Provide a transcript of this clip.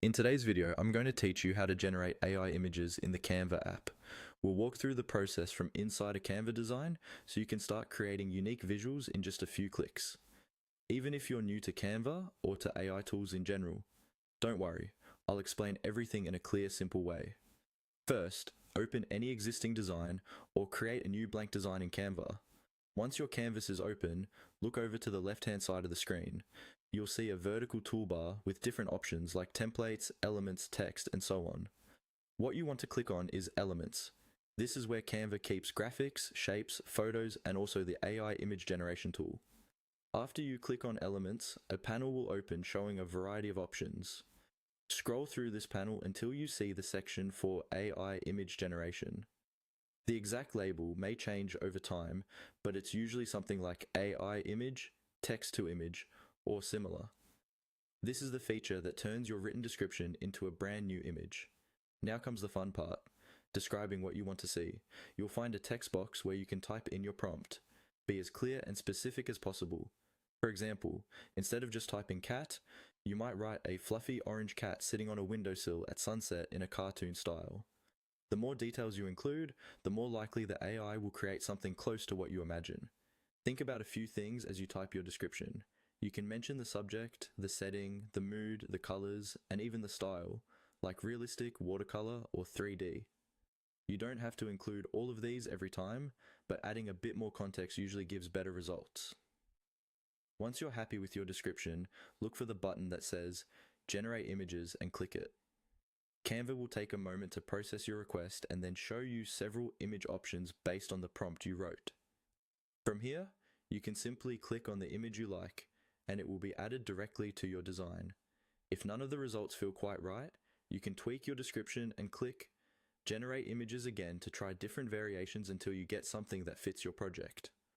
In today's video, I'm going to teach you how to generate AI images in the Canva app. We'll walk through the process from inside a Canva design so you can start creating unique visuals in just a few clicks. Even if you're new to Canva or to AI tools in general, don't worry, I'll explain everything in a clear, simple way. First, open any existing design or create a new blank design in Canva. Once your canvas is open, look over to the left-hand side of the screen. You'll see a vertical toolbar with different options like templates, elements, text, and so on. What you want to click on is Elements. This is where Canva keeps graphics, shapes, photos, and also the AI image generation tool. After you click on Elements, a panel will open showing a variety of options. Scroll through this panel until you see the section for AI image generation. The exact label may change over time, but it's usually something like AI image, text to image, or similar. This is the feature that turns your written description into a brand new image. Now comes the fun part, describing what you want to see. You'll find a text box where you can type in your prompt. Be as clear and specific as possible. For example, instead of just typing cat, you might write a fluffy orange cat sitting on a windowsill at sunset in a cartoon style. The more details you include, the more likely the AI will create something close to what you imagine. Think about a few things as you type your description. You can mention the subject, the setting, the mood, the colors, and even the style, like realistic, watercolor, or 3D. You don't have to include all of these every time, but adding a bit more context usually gives better results. Once you're happy with your description, look for the button that says Generate Images and click it. Canva will take a moment to process your request and then show you several image options based on the prompt you wrote. From here, you can simply click on the image you like, and it will be added directly to your design. If none of the results feel quite right, you can tweak your description and click Generate Images again to try different variations until you get something that fits your project.